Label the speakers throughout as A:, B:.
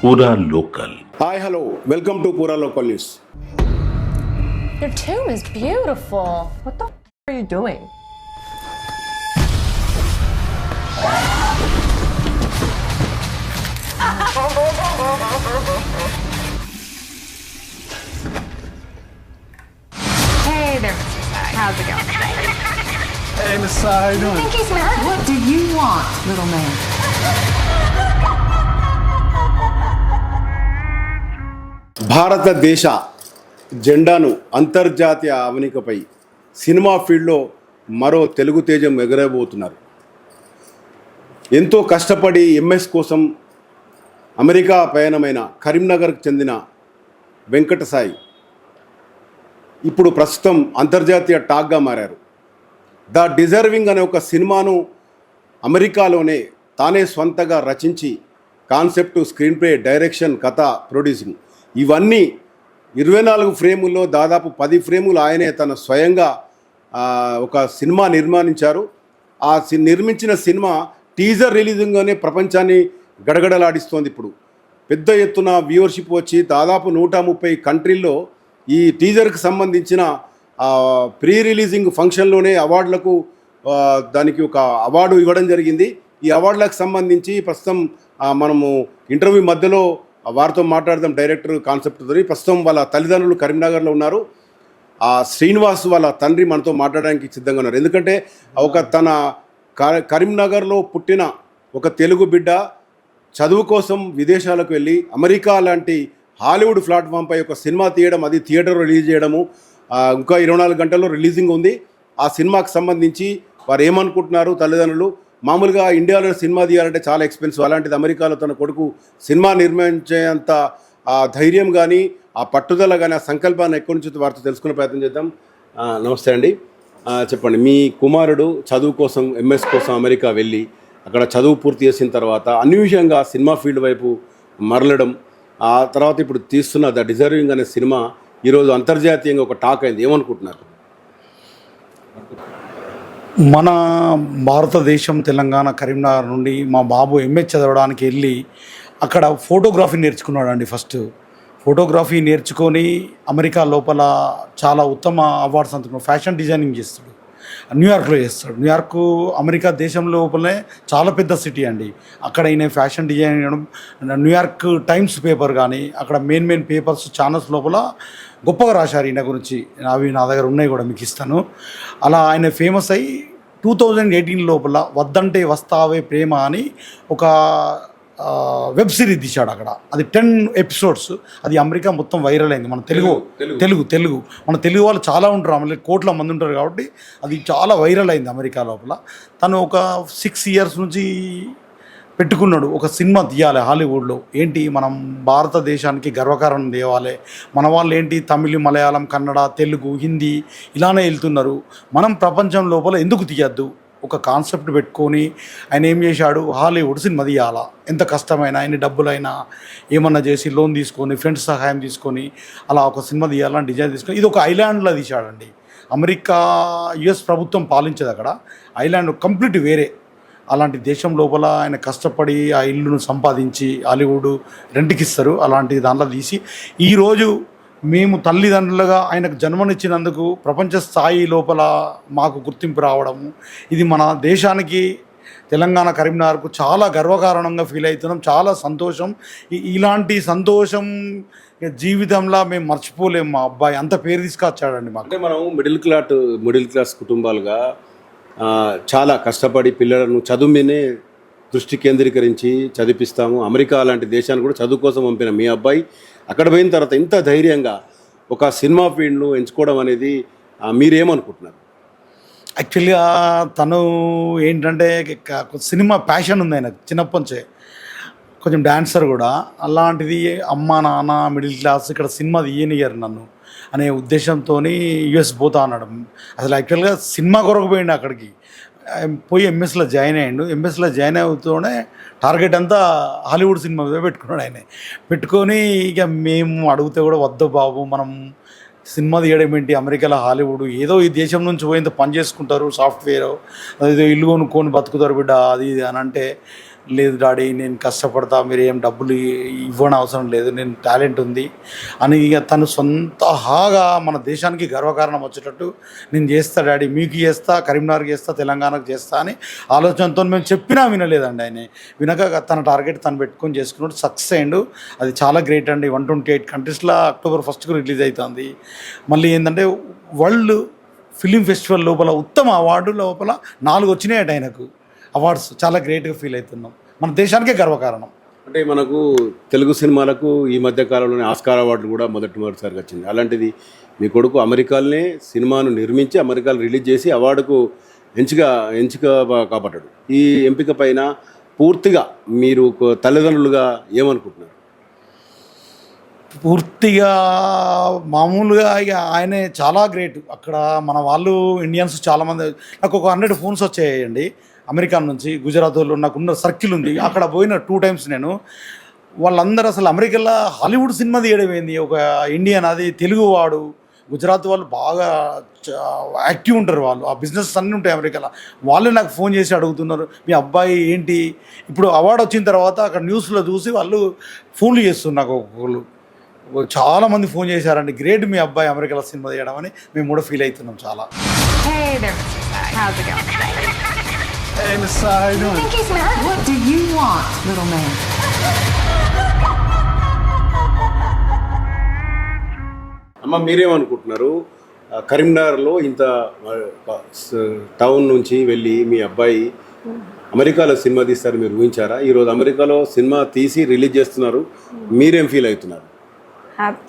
A: Pura Local.
B: Hi, hello. Welcome to Pura Local News.
C: Your tomb is beautiful.
D: What the are you doing?
C: Hey there, Mr. Sai. How's it going?
E: Hey, Miss Sai, how you doing?
C: Think he's mad?
D: What do you want, little man?
B: భారతదేశ జెండాను అంతర్జాతీయ అవనికపై cinema ఫీల్డ్లో మరో తెలుగు తేజం ఎగరబోతున్నారు. ఎంతో కష్టపడి MS కోసం America పయనమైన కరీంనగర్కు చెందిన వెంకట సాయి ఇప్పుడు ప్రస్తుతం అంతర్జాతీయ టాక్గా మారారు. ద డిజర్వింగ్ అనే ఒక సినిమాను అమెరికాలోనే తానే స్వంతగా రచించి కాన్సెప్ట్, స్క్రీన్ ప్లే, డైరెక్షన్, కథ, ప్రొడ్యూసింగ్ ఇవన్నీ 24 ఫ్రేముల్లో దాదాపు 10 ఫ్రేములు ఆయనే తన స్వయంగా ఒక సినిమా నిర్మాణించారు. ఆ నిర్మించిన సినిమా టీజర్ రిలీజింగ్లోనే ప్రపంచాన్ని గడగడలాడిస్తోంది. ఇప్పుడు పెద్ద ఎత్తున వ్యూవర్షిప్ వచ్చి దాదాపు 130 కంట్రీల్లో ఈ టీజర్కి సంబంధించిన ప్రీ రిలీజింగ్ ఫంక్షన్లోనే అవార్డులకు దానికి ఒక అవార్డు ఇవ్వడం జరిగింది. ఈ అవార్డులకు సంబంధించి ప్రస్తుతం మనము ఇంటర్వ్యూ మధ్యలో వారితో మాట్లాడదాం. డైరెక్టర్ కాన్సెప్ట్తో ప్రస్తుతం వాళ్ళ తల్లిదండ్రులు కరీంనగర్లో ఉన్నారు. శ్రీనివాస్ వాళ్ళ తండ్రి మనతో మాట్లాడడానికి సిద్ధంగా ఉన్నారు. ఎందుకంటే తన కరీంనగర్లో పుట్టిన ఒక తెలుగు బిడ్డ చదువు కోసం విదేశాలకు వెళ్ళి అమెరికా లాంటి హాలీవుడ్ ప్లాట్ఫామ్పై ఒక సినిమా తీయడం, అది థియేటర్లో రిలీజ్ చేయడము, ఇంకా 24 గంటల్లో రిలీజింగ్ ఉంది. ఆ సినిమాకి సంబంధించి వారు ఏమనుకుంటున్నారు తల్లిదండ్రులు? మామూలుగా ఇండియాలో సినిమా తీయాలంటే చాలా ఎక్స్పెన్సివ్, అలాంటిది అమెరికాలో తన కొడుకు సినిమా నిర్మించేంత ధైర్యం కానీ, ఆ పట్టుదల కానీ, ఆ సంకల్పాన్ని ఎక్కడి నుంచి వారితో తెలుసుకునే ప్రయత్నం చేద్దాం. నమస్తే అండి, చెప్పండి. మీ కుమారుడు చదువు కోసం, ఎంఎస్ కోసం అమెరికా వెళ్ళి అక్కడ చదువు పూర్తి చేసిన తర్వాత అన్యూజంగా సినిమా ఫీల్డ్ వైపు మరలడం, ఆ తర్వాత ఇప్పుడు తీస్తున్న ద డిజర్వింగ్ అనే సినిమా ఈరోజు అంతర్జాతీయంగా ఒక టాక్ అయింది. ఏమనుకుంటున్నారు?
E: మన భారతదేశం తెలంగాణ కరీంనగర్ నుండి మా బాబు ఎంఏ చదవడానికి వెళ్ళి అక్కడ ఫోటోగ్రఫీ నేర్చుకున్నాడు అండి. ఫస్ట్ ఫోటోగ్రఫీ నేర్చుకొని అమెరికా లోపల చాలా ఉత్తమ అవార్డ్స్ అందుకున్నాడు. ఫ్యాషన్ డిజైనింగ్ చేస్తాడు, న్యూయార్క్లో చేస్తాడు. న్యూయార్క్ అమెరికా దేశం లోపలనే చాలా పెద్ద సిటీ అండి. అక్కడ ఈయన ఫ్యాషన్ డిజైన్ చేయడం, న్యూయార్క్ టైమ్స్ పేపర్ కానీ అక్కడ మెయిన్ పేపర్స్ ఛానల్స్ లోపల గొప్పగా రాశారు ఈయన గురించి. అవి నా దగ్గర ఉన్నాయి కూడా, మీకు ఇస్తాను. అలా ఆయన ఫేమస్ అయ్యి 2018 లోపల వద్దంటే వస్తావే ప్రేమ అని ఒక వెబ్ సిరీస్ తీశాడు అక్కడ. అది 10 ఎపిసోడ్స్. అది అమెరికా మొత్తం వైరల్ అయింది. మన తెలుగు మన తెలుగు వాళ్ళు చాలా ఉంటారు, అమెరికా కోట్ల మంది ఉంటారు కాబట్టి అది చాలా వైరల్ అయింది అమెరికా లోపల. తను ఒక 6 ఇయర్స్ నుంచి పెట్టుకున్నాడు ఒక సినిమా తీయాలి హాలీవుడ్లో. ఏంటి, మనం భారతదేశానికి గర్వకారణం తేవాలి. మన వాళ్ళు ఏంటి తమిళ్, మలయాళం, కన్నడ, తెలుగు, హిందీ ఇలానే వెళ్తున్నారు. మనం ప్రపంచం లోపల ఎందుకు తీయద్దు? ఒక కాన్సెప్ట్ పెట్టుకొని ఆయన ఏం చేశాడు, హాలీవుడ్ సినిమా తీయాలా, ఎంత కష్టమైనా, ఎన్ని డబ్బులైనా ఏమన్నా చేసి లోన్ తీసుకొని, ఫ్రెండ్స్ సహాయం తీసుకొని అలా ఒక సినిమా తీయాలని డిజైన్ తీసుకొని ఇది ఒక ఐలాండ్లో తీశాడండి. అమెరికా యుఎస్ ప్రభుత్వం పాలించేది అక్కడ. ఐలాండ్ కంప్లీట్ వేరే. అలాంటి దేశం లోపల ఆయన కష్టపడి ఆ ఇల్లును సంపాదించి హాలీవుడ్ రెంట్కి ఇస్తారు. అలాంటి దాంట్లో తీసి ఈరోజు మేము తల్లిదండ్రులుగా ఆయనకు జన్మనిచ్చినందుకు ప్రపంచ స్థాయి లోపల మాకు గుర్తింపు రావడము, ఇది మన దేశానికి, తెలంగాణ కరీంనగర్కు చాలా గర్వకారణంగా ఫీల్ అవుతున్నాం. చాలా సంతోషం. ఇలాంటి సంతోషం జీవితంలో మేము మర్చిపోలేము. మా అబ్బాయి అంత పేరు తీసుకొచ్చాడండి మాకు.
B: అంటే మనం మిడిల్ క్లాస్ కుటుంబాలుగా చాలా కష్టపడి పిల్లలను చదువు మీదనే దృష్టి కేంద్రీకరించి చదివిస్తాము. అమెరికా లాంటి దేశాన్ని కూడా చదువు కోసం పంపిన మీ అబ్బాయి అక్కడ పోయిన తర్వాత ఇంత ధైర్యంగా ఒక సినిమా ఫీల్డ్ను ఎంచుకోవడం అనేది మీరేమనుకుంటున్నారు?
E: యాక్చువల్గా తను ఏంటంటే సినిమా ప్యాషన్ ఉంది ఆయనకు చిన్నప్పటి నుంచే. కొంచెం డాన్సర్ కూడా. అలాంటిది అమ్మ నాన్న మిడిల్ క్లాస్ ఇక్కడ సినిమా తీయనియ్యారు నన్ను అనే ఉద్దేశంతో యుఎస్ పోతా అన్నాడు. అసలు యాక్చువల్గా సినిమా కొరకు పోయిండు అక్కడికి. పోయి ఎంఎస్లో జాయిన్ అయ్యిండు. ఎంఎస్లో జాయిన్ అవుతూనే టార్గెట్ అంతా హాలీవుడ్ సినిమా మీద పెట్టుకున్నాడు ఆయన. పెట్టుకొని ఇక మేము అడిగితే కూడా వద్దు బాబు, మనం సినిమా తీయడం ఏంటి, అమెరికాలో హాలీవుడ్ ఏదో ఈ దేశం నుంచి పోయింత పని చేసుకుంటారు, సాఫ్ట్వేర్ ఏదో ఇల్లు కొనుక్కొని బతుకుతారు బిడ్డ, అది ఇది అని అంటే లేదు డాడీ నేను కష్టపడతా, మీరు ఏం డబ్బులు ఇవ్వని అవసరం లేదు, నేను టాలెంట్ ఉంది అని ఇక తను సొంతహాగా మన దేశానికి గర్వకారణం వచ్చేటట్టు నేను చేస్తా డాడీ, మీకు చేస్తా, కరీంనగర్కి చేస్తా, తెలంగాణకు చేస్తా అని ఆలోచనతో మేము చెప్పినా వినలేదండి ఆయన. వినక తన టార్గెట్ తను పెట్టుకొని చేసుకున్నాడు, సక్సెస్ అయ్యిండు. అది చాలా గ్రేట్ అండి. 128 కంట్రీస్లో October 1st రిలీజ్ అవుతుంది. మళ్ళీ ఏంటంటే వరల్డ్ ఫిలిం ఫెస్టివల్ లోపల ఉత్తమ అవార్డు లోపల 4 వచ్చినాయట ఆయనకు అవార్డ్స్. చాలా గ్రేట్గా ఫీల్ అవుతున్నాం, మన దేశానికే గర్వకారణం.
B: అంటే మనకు తెలుగు సినిమాలకు ఈ మధ్య కాలంలోనే ఆస్కార్ అవార్డులు కూడా మొదటిసారిగా వచ్చింది. అలాంటిది మీ కొడుకు అమెరికాలోనే సినిమాను నిర్మించి అమెరికాలో రిలీజ్ చేసి అవార్డుకు ఎంపిక కాబట్టాడు. ఈ ఎంపిక పైన పూర్తిగా మీరు తల్లిదండ్రులుగా ఏమనుకుంటున్నారు?
E: పూర్తిగా మామూలుగా ఇక ఆయనే చాలా గ్రేట్. అక్కడ మన వాళ్ళు ఇండియన్స్ చాలామంది, నాకు ఒక 100 ఫోన్స్ వచ్చాయండి అమెరికా నుంచి. గుజరాత్ వాళ్ళు నాకున్న సర్కిల్ ఉంది, అక్కడ పోయిన 2 times నేను. వాళ్ళందరూ అసలు అమెరికాలో హాలీవుడ్ సినిమా తీయడం ఏంది, ఒక ఇండియన్ అది తెలుగువాడు. గుజరాత్ వాళ్ళు బాగా యాక్టివ్ ఉంటారు, వాళ్ళు ఆ బిజినెస్ అన్నీ ఉంటాయి అమెరికాలో. వాళ్ళే నాకు ఫోన్ చేసి అడుగుతున్నారు మీ అబ్బాయి ఏంటి. ఇప్పుడు అవార్డు వచ్చిన తర్వాత అక్కడ న్యూస్లో చూసి వాళ్ళు ఫోన్లు చేస్తున్నారు నాకు. ఒక్కొక్కరు చాలామంది ఫోన్ చేశారండి, గ్రేట్ మీ అబ్బాయి అమెరికాలో సినిమా తీయడం అని. మేము కూడా ఫీల్ అవుతున్నాం చాలా.
C: Hey there, how's it going?
A: Hey, Miss Sai, how you doing?
C: Thank you, sir.
D: What do you want, little man?
B: అమ్మ మీరేమనుకుంటున్నారు? కరీంనగర్లో ఇంత టౌన్ నుంచి వెళ్ళి మీ అబ్బాయి అమెరికాలో సినిమా తీస్తారు మీరు ఊహించారా? ఈరోజు అమెరికాలో సినిమా తీసి రిలీజ్ చేస్తున్నారు, మీరేం ఫీల్ అవుతున్నారు?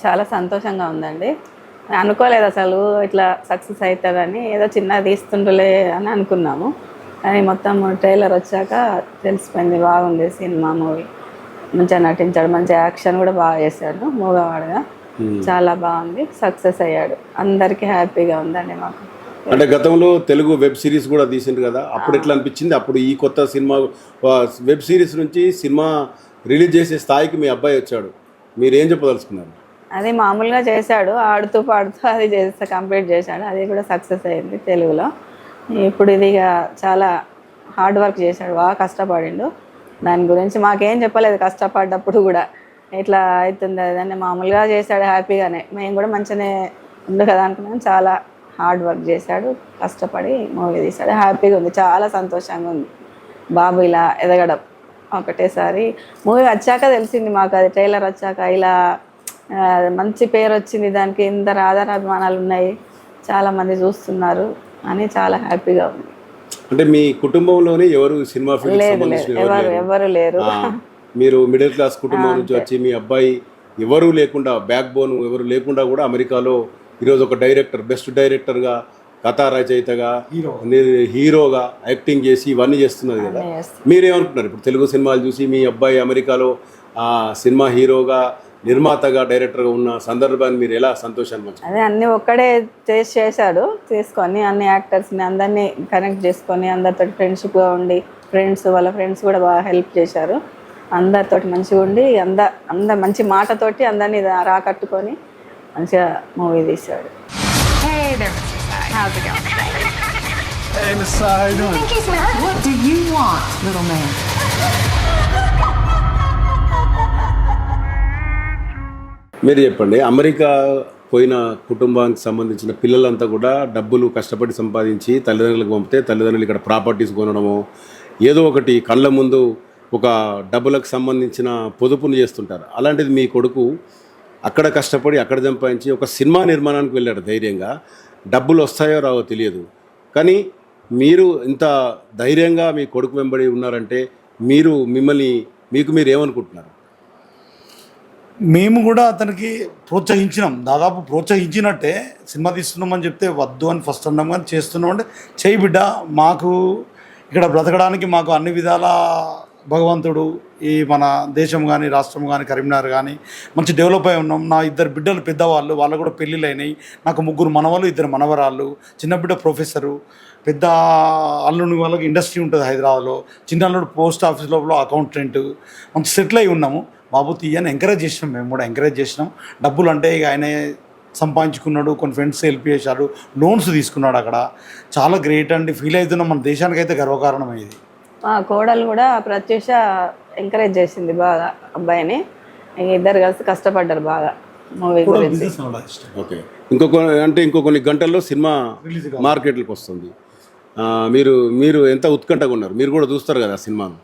F: చాలా సంతోషంగా ఉందండి. అనుకోలేదు అసలు ఇట్లా సక్సెస్ అవుతుందని. ఏదో చిన్నగా తీస్తుండలే అని అనుకున్నాము, కానీ మొత్తం ట్రైలర్ వచ్చాక తెలిసిపోయింది బాగుంది సినిమా. మూవీ మంచిగా నటించాడు, మంచి యాక్షన్ కూడా బాగా చేశాడు, మూగవాడుగా చాలా బాగుంది. సక్సెస్ అయ్యాడు, అందరికీ హ్యాపీగా ఉందండి మాకు.
B: అంటే గతంలో తెలుగు వెబ్ సిరీస్ కూడా తీసిండ్రు కదా, అప్పుడు ఎట్లా అనిపించింది? అప్పుడు ఈ కొత్త సినిమా వెబ్ సిరీస్ నుంచి సినిమా రిలీజ్ చేసే స్థాయికి మీ అబ్బాయి వచ్చాడు, మీరేం చెప్పదలుచుకున్నారు?
F: అది మామూలుగా చేశాడు, ఆడుతూ పాడుతూ అది కంప్లీట్ చేశాడు, అది కూడా సక్సెస్ అయింది తెలుగులో. ఇప్పుడు ఇది ఇక చాలా హార్డ్ వర్క్ చేశాడు, బాగా కష్టపడిండు. దాని గురించి మాకేం చెప్పలేదు కష్టపడ్డప్పుడు కూడా, ఇట్లా అవుతుంది అదని మామూలుగా చేశాడు హ్యాపీగానే. మేము కూడా మంచిగానే ఉంది కదా అనుకున్నాం. చాలా హార్డ్ వర్క్ చేశాడు, కష్టపడి మూవీ తీశాడు, హ్యాపీగా ఉంది, చాలా సంతోషంగా ఉంది. బాబు ఇలా ఎదగడం ఒకటేసారి మూవీ వచ్చాక తెలిసింది మాకు, అది ట్రైలర్ వచ్చాక ఇలా మంచి పేరు వచ్చింది, దానికి ఇంత ఆధారాభిమానాలు ఉన్నాయి, చాలామంది చూస్తున్నారు అని చాలా హ్యాపీగా ఉంది.
B: అంటే మీ కుటుంబంలోనే ఎవరు సినిమా ఫీల్డ్
F: ఎవరు లేరు.
B: మీరు మిడిల్ క్లాస్ కుటుంబం నుంచి వచ్చి మీ అబ్బాయి ఎవరు లేకుండా, బ్యాక్ బోన్ ఎవరు లేకుండా కూడా అమెరికాలో ఈరోజు ఒక డైరెక్టర్, బెస్ట్ డైరెక్టర్గా, కథా రచయితగా, హీరోగా యాక్టింగ్ చేసి ఇవన్నీ చేస్తున్నారు కదా, మీరేమనుకుంటున్నారు? ఇప్పుడు తెలుగు సినిమాలు చూసి మీ అబ్బాయి అమెరికాలో సినిమా హీరోగా, నిర్మాతగా, డైరెక్టర్గా ఉన్న సందర్భాన్ని మీరు ఎలా సంతోషాన్ని పంచుకుంటారు?
F: అదే అన్నీ ఒక్కడే చేశాడు, తీసుకొని అన్ని యాక్టర్స్ని అందరినీ కనెక్ట్ చేసుకొని అందరితో ఫ్రెండ్షిప్గా ఉండి, వాళ్ళ ఫ్రెండ్స్ కూడా బాగా హెల్ప్ చేశారు. అందరితో మంచిగా ఉండి అందరు మంచి మాటతోటి అందరినీ రాకట్టుకొని మంచిగా మూవీ తీశాడు.
C: Hey there, how's it going?
A: Hey, Miss Sai, how you doing?
C: Thank you, sir.
D: What do you want, little man?
B: మీరు చెప్పండి, అమెరికా పోయిన కుటుంబానికి సంబంధించిన పిల్లలంతా కూడా డబ్బులు కష్టపడి సంపాదించి తల్లిదండ్రులకు పంపితే తల్లిదండ్రులు ఇక్కడ ప్రాపర్టీస్ కొనడము, ఏదో ఒకటి కళ్ళ ముందు ఒక డబ్బులకు సంబంధించిన పొదుపును చేస్తుంటారు. అలాంటిది మీ కొడుకు అక్కడ కష్టపడి అక్కడ సంపాదించి ఒక సినిమా నిర్మాణానికి వెళ్ళాడు ధైర్యంగా. డబ్బులు వస్తాయో రావో తెలియదు, కానీ మీరు ఇంత ధైర్యంగా మీ కొడుకు వెంబడి ఉన్నారంటే మీరు ఏమనుకుంటున్నారు?
E: మేము కూడా అతనికి ప్రోత్సహించినాం, దాదాపు ప్రోత్సహించినట్టే. సినిమా తీస్తున్నామని చెప్తే వద్దు అని ఫస్ట్ అన్నాం, కానీ చేస్తున్నాం అంటే చేయి బిడ్డ, మాకు ఇక్కడ బ్రతకడానికి మాకు అన్ని విధాల భగవంతుడు ఈ మన దేశం కానీ రాష్ట్రం కానీ కరీంనగర్ కానీ మంచి డెవలప్ అయి ఉన్నాం. నా 2 బిడ్డలు పెద్దవాళ్ళు, వాళ్ళు కూడా పెళ్ళిళ్ళు అయినాయి. నాకు 3 మనవాళ్ళు, 2 మనవరాళ్ళు. చిన్న బిడ్డ ప్రొఫెసరు, పెద్ద అల్లుని వాళ్ళకి ఇండస్ట్రీ ఉంటుంది హైదరాబాద్లో, చిన్న అల్లుడు పోస్ట్ ఆఫీస్ లోపల అకౌంటెంట్. మంచి సెటిల్ అయి ఉన్నాము. బాబు తీయని ఎంకరేజ్ చేసినాం, మేము కూడా ఎంకరేజ్ చేసినాం. డబ్బులు అంటే ఇక ఆయన సంపాదించుకున్నాడు, కొన్ని ఫ్రెండ్స్ హెల్ప్ చేశాడు, లోన్స్ తీసుకున్నాడు. అక్కడ చాలా గ్రేట్ అండి, ఫీల్ అవుతున్నాం. మన దేశానికైతే గర్వకారణం ఇది.
F: మా కోడలు కూడా ప్రత్యూష ఎంకరేజ్ చేసింది బాగా అబ్బాయిని. ఇద్దరు కలిసి కష్టపడ్డారు బాగా మూవీ గురించి.
B: ఓకే, ఇంకో కొన్ని గంటల్లో సినిమా మార్కెట్లకు వస్తుంది. మీరు ఎంత ఉత్కంఠగా ఉన్నారు? మీరు కూడా చూస్తారు కదా సినిమాను?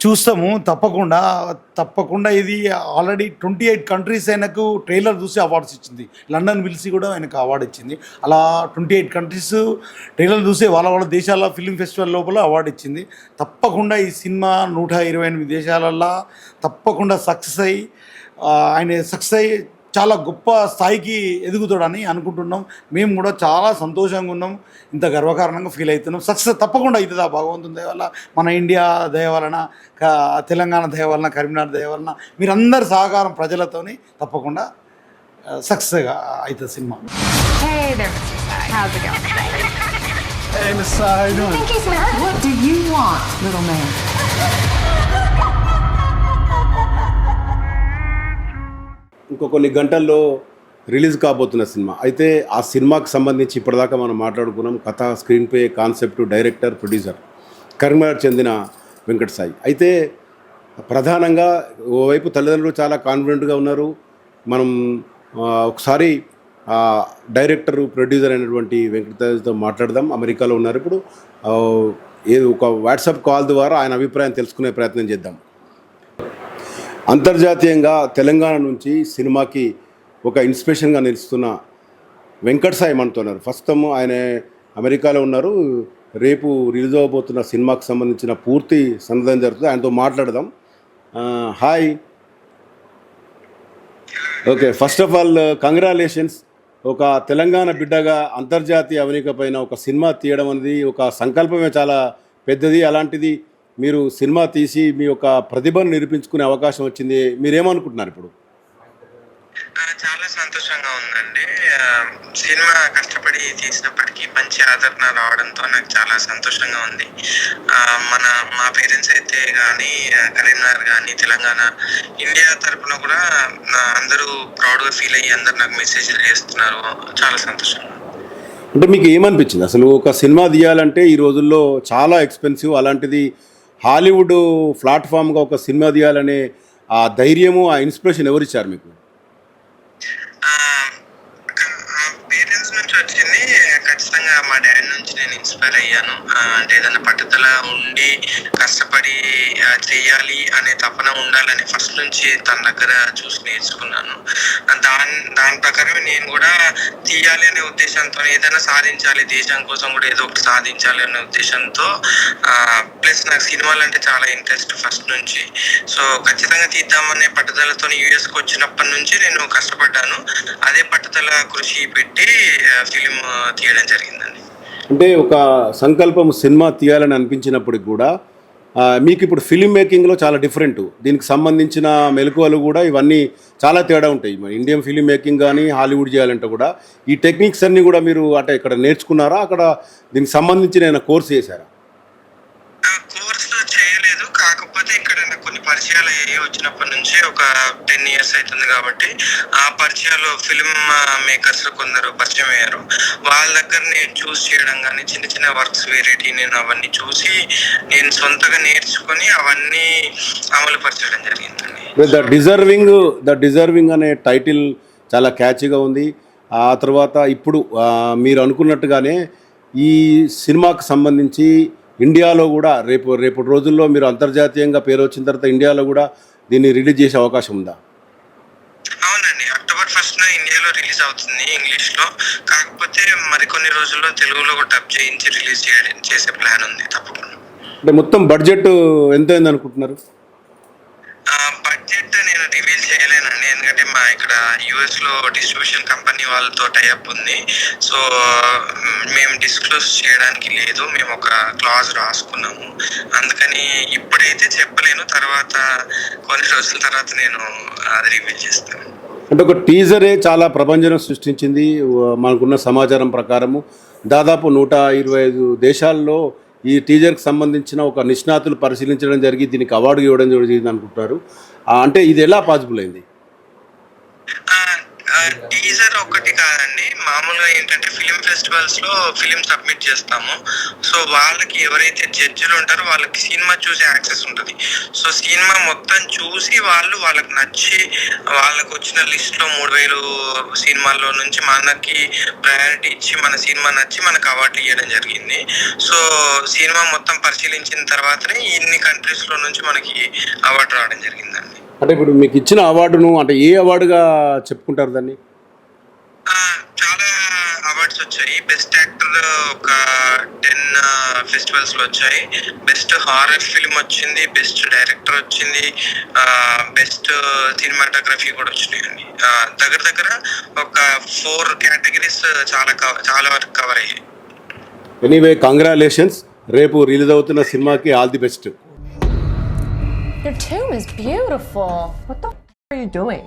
E: చూస్తాము తప్పకుండా. ఇది ఆల్రెడీ 28 కంట్రీస్ ఆయనకు ట్రైలర్ చూసి అవార్డ్స్ ఇచ్చింది. లండన్ పిలిచి కూడా ఆయనకు అవార్డు ఇచ్చింది. అలా 28 కంట్రీస్ ట్రైలర్ చూసి వాళ్ళ దేశాల ఫిల్మ్ ఫెస్టివల్ లోపల అవార్డు ఇచ్చింది. తప్పకుండా ఈ సినిమా 128 దేశాలల్లో తప్పకుండా సక్సెస్ అయ్యి చాలా గొప్ప స్థాయికి ఎదుగుతాడని అనుకుంటున్నాం. మేము కూడా చాలా సంతోషంగా ఉన్నాం, ఇంత గర్వకారణంగా ఫీల్ అవుతున్నాం. సక్సెస్ తప్పకుండా అవుతుంది ఆ భగవంతుని దయ వల్ల, మన ఇండియా దయ వలన, తెలంగాణ దయ వలన, కరీంనగర్ దయ వలన, మీరందరి సహకారం ప్రజలతోని తప్పకుండా సక్సెస్గా అవుతుంది cinema.
C: Hey there, how's it going?
A: Hey, Miss, how you doing?
D: What do you want, little man?
B: ఇంకో కొన్ని గంటల్లో రిలీజ్ కాబోతున్న సినిమా. అయితే ఆ సినిమాకి సంబంధించి ఇప్పటిదాకా మనం మాట్లాడుకున్నాం. కథ, screen play, concept, director, producer Karimnagar చెందిన వెంకట సాయి. అయితే ప్రధానంగా ఓవైపు తల్లిదండ్రులు చాలా కాన్ఫిడెంట్గా ఉన్నారు. మనం ఒకసారి డైరెక్టర్, ప్రొడ్యూసర్ అయినటువంటి వెంకటతో మాట్లాడదాం. అమెరికాలో ఉన్నారు ఇప్పుడు. ఒక వాట్సాప్ కాల్ ద్వారా ఆయన అభిప్రాయం తెలుసుకునే ప్రయత్నం చేద్దాం. అంతర్జాతీయంగా తెలంగాణ నుంచి సినిమాకి ఒక ఇన్స్పిరేషన్గా నిలుస్తున్న వెంకట సాయి మనతోన్నారు. ప్రస్తుతం ఆయన అమెరికాలో ఉన్నారు. రేపు రిలీజ్ అవ్వబోతున్న సినిమాకి సంబంధించిన పూర్తి సన్నద్ధం జరుగుతుంది. ఆయనతో మాట్లాడదాం. Hi. Okay, first of all congratulations. ఒక తెలంగాణ బిడ్డగా అంతర్జాతీయ అవినీతి పైన ఒక సినిమా తీయడం అనేది ఒక సంకల్పమే చాలా పెద్దది. అలాంటిది మీరు సినిమా తీసి మీ యొక్క ప్రతిభను నిరూపించుకునే అవకాశం వచ్చింది. మీరేమనుకుంటున్నారు ఇప్పుడు?
G: చాలా సంతోషంగా ఉందండి. సినిమా కష్టపడి తీసినప్పటికీ మంచి ఆదరణ రావడంతో నాకు చాలా సంతోషంగా ఉంది. మా పేరెంట్స్ అయితే కానీ, కరీంనగర్ కానీ, తెలంగాణ, ఇండియా తరఫున కూడా అందరూ ప్రౌడ్గా ఫీల్ అయ్యి అందరు నాకు మెసేజ్లు చేస్తున్నారు. చాలా సంతోషంగా.
B: అంటే మీకు ఏమనిపించింది అసలు? ఒక సినిమా తీయాలంటే ఈ రోజుల్లో చాలా ఎక్స్పెన్సివ్. అలాంటిది హాలీవుడ్ ప్లాట్ఫామ్గా ఒక సినిమా తీయాలనే ఆ ధైర్యము, ఆ ఇన్స్పిరేషన్ ఎవరిచ్చారు మీకు?
G: పేరెంట్స్ నుంచి వచ్చింది. ఖచ్చితంగా మా డాడీ నుంచి నేను ఇన్స్పైర్ అయ్యాను. అంటే ఏదైనా పట్టుదల ఉండి కష్టపడి చేయాలి అనే తపన ఉండాలని ఫస్ట్ నుంచి తన దగ్గర చూసి నేర్చుకున్నాను. దాని ప్రకారం నేను కూడా తీయాలి అనే ఉద్దేశంతో, ఏదైనా సాధించాలి, దేశం కోసం కూడా ఏదో ఒకటి సాధించాలి అనే ఉద్దేశంతో, ప్లస్ నాకు సినిమాలు అంటే చాలా ఇంట్రెస్ట్ ఫస్ట్ నుంచి. సో ఖచ్చితంగా తీద్దామనే పట్టుదలతో యుఎస్కి వచ్చినప్పటి నుంచి నేను కష్టపడ్డాను. అదే పట్టుదల కృషి పెట్టి ఫిలిం తీయడం జరిగిందండి.
B: అంటే ఒక సంకల్పం సినిమా తీయాలని అనిపించినప్పటికి కూడా మీకు ఇప్పుడు ఫిలిం మేకింగ్లో చాలా డిఫరెంట్. దీనికి సంబంధించిన మెలకువలు కూడా ఇవన్నీ చాలా తేడా ఉంటాయి. మరి ఇండియన్ ఫిలిం మేకింగ్ కానీ హాలీవుడ్ చేయాలంటే కూడా ఈ టెక్నిక్స్ అన్నీ కూడా మీరు అంటే ఇక్కడ నేర్చుకున్నారా? అక్కడ దీనికి సంబంధించిన ఏమైనా కోర్స్ చేశారా?
G: కోర్సులో చేయలేదు. కాకపోతే ఇక్కడ నాకు కొన్ని పరిచయాలు వచ్చినప్పటి నుంచి ఒక 10 years అవుతుంది కాబట్టి ఆ పరిచయాలు ఫిలిం మేకర్స్ కొందరు పరిచయం అయ్యారు. వాళ్ళ దగ్గర నేను చూస్ చేయడం కానీ, చిన్న చిన్న వర్క్స్ వెరైటీ నేను అవన్నీ చూసి నేను సొంతగా నేర్చుకొని అవన్నీ అమలు పరచడం జరిగిందండి.
B: ద డిజర్వింగ్ అనే టైటిల్ చాలా క్యాచీగా ఉంది. ఆ తర్వాత ఇప్పుడు మీరు అనుకున్నట్టుగానే ఈ సినిమాకు సంబంధించి ఇండియాలో కూడా రేపు రోజుల్లో మీరు అంతర్జాతీయంగా పేరు వచ్చిన తర్వాత ఇండియాలో కూడా దీన్ని రిలీజ్ చేసే అవకాశం ఉందా?
G: అవునండి, October 1st ఇండియాలో రిలీజ్ అవుతుంది ఇంగ్లీష్లో. కాకపోతే మరికొన్ని రోజుల్లో తెలుగులో కూడా డబ్ చేయించి రిలీజ్ చేసే ప్లాన్ ఉంది తప్పకుండా.
B: అంటే మొత్తం బడ్జెట్ ఎంత అయింది అనుకుంటున్నారు?
G: బడ్జెట్ నేను రివీల్ చేయలేనండి, ఎందుకంటే మా ఇక్కడ యుఎస్లో డిస్ట్రిబ్యూషన్ కంపెనీ వాళ్ళతో టైఅప్ ఉంది. సో మేము డిస్క్లోజ్ చేయడానికి లేదు, మేము ఒక క్లాజ్ రాసుకున్నాము. అందుకని ఇప్పుడైతే చెప్పలేను, తర్వాత కొన్ని రోజుల తర్వాత నేను అది రివీల్ చేస్తాను.
B: అంటే ఒక టీజరే చాలా ప్రపంచం సృష్టించింది. మనకున్న సమాచారం ప్రకారము దాదాపు 125 దేశాల్లో ఈ టీజర్కి సంబంధించిన ఒక నిష్ణాతులు పరిశీలించడం జరిగి దీనికి అవార్డు ఇవ్వడం జరిగింది అనుకుంటున్నారు. అంటే ఇది ఎలా పాసిబుల్ అయింది?
G: టీజర్ ఒకటి కాదండి, మామూలుగా ఏంటంటే ఫిలిం ఫెస్టివల్స్ లో ఫిలిం సబ్మిట్ చేస్తాము. సో వాళ్ళకి ఎవరైతే జడ్జిలు ఉంటారో వాళ్ళకి సినిమా చూసే యాక్సెస్ ఉంటుంది. సో సినిమా మొత్తం చూసి వాళ్ళకి నచ్చి వాళ్ళకు వచ్చిన లిస్ట్ లో 3000 సినిమాల్లో నుంచి మనకి ప్రయారిటీ ఇచ్చి మన సినిమా నచ్చి మనకు అవార్డు ఇవ్వడం జరిగింది. సో సినిమా మొత్తం పరిశీలించిన తర్వాతనే ఇన్ని కంట్రీస్ లో నుంచి మనకి అవార్డు రావడం జరిగిందండి.
B: అంటే ఇప్పుడు మీకు ఇచ్చిన అవార్డును అంటే ఏ అవార్డుగా చెప్పుకుంటారు దాన్ని?
G: చాలా అవార్డ్స్ వచ్చాయి. బెస్ట్ యాక్టర్ ఒక 10 ఫెస్టివల్స్ లో వచ్చాయి. బెస్ట్ హారర్ ఫిల్మ్ వచ్చింది, బెస్ట్ డైరెక్టర్ వచ్చింది, బెస్ట్ సినిమాటోగ్రఫీ కూడా వచ్చినాయండి. దగ్గర ఒక 4 కేటగిరీస్ చాలా వరకు కవర్ అయ్యాయి.
B: Anyway congratulations. రేపు రిలీజ్ అవుతున్న సినిమాకి all the best.
H: Your tomb is beautiful. What the are you doing?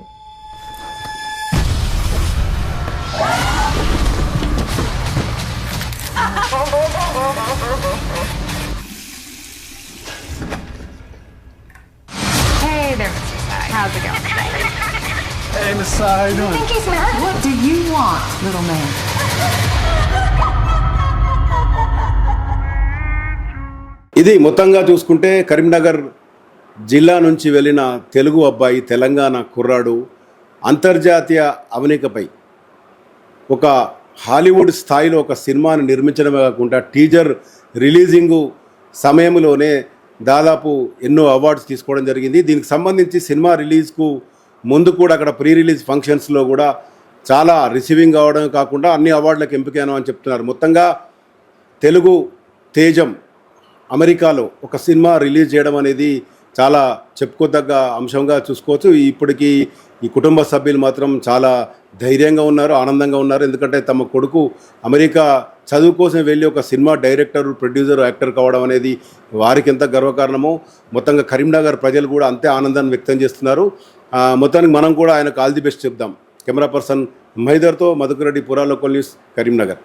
C: Hey there, Mr. Sai. How's it going?
A: Hey, Miss Sai, how you doing?
D: What do you want, little man?
B: ఇది మొత్తంగా చూసుకుంటే కరీంనగర్ జిల్లా నుంచి వెళ్ళిన తెలుగు అబ్బాయి, తెలంగాణ కుర్రాడు అంతర్జాతీయ అవనికపై ఒక హాలీవుడ్ స్థాయిలో ఒక సినిమాని నిర్మించడమే కాకుండా టీజర్ రిలీజింగు సమయంలోనే దాదాపు ఎన్నో అవార్డ్స్ తీసుకోవడం జరిగింది. దీనికి సంబంధించి సినిమా రిలీజ్కు ముందు కూడా అక్కడ ప్రీ రిలీజ్ ఫంక్షన్స్లో కూడా చాలా రిసీవింగ్ అవ్వడం కాకుండా అన్ని అవార్డులకు ఎంపికైనా అని చెప్తున్నారు. మొత్తంగా తెలుగు తేజం అమెరికాలో ఒక సినిమా రిలీజ్ చేయడం అనేది చాలా చెప్పుకోదగ్గ అంశంగా చూసుకోవచ్చు. ఇప్పటికీ ఈ కుటుంబ సభ్యులు మాత్రం చాలా ధైర్యంగా ఉన్నారు, ఆనందంగా ఉన్నారు. ఎందుకంటే తమ కొడుకు అమెరికా చదువు కోసం వెళ్ళి ఒక సినిమా డైరెక్టర్, ప్రొడ్యూసర్, యాక్టర్ కావడం అనేది వారికి ఎంత గర్వకారణమో మొత్తంగా కరీంనగర్ ప్రజలు కూడా అంతే ఆనందాన్ని వ్యక్తం చేస్తున్నారు. మొత్తానికి మనం కూడా ఆయనకు ఆల్ ది బెస్ట్ చెప్దాం. కెమెరా పర్సన్ మహిదర్తో మధుకర్ రెడ్డి, పురా లోకల్ న్యూస్, కరీంనగర్.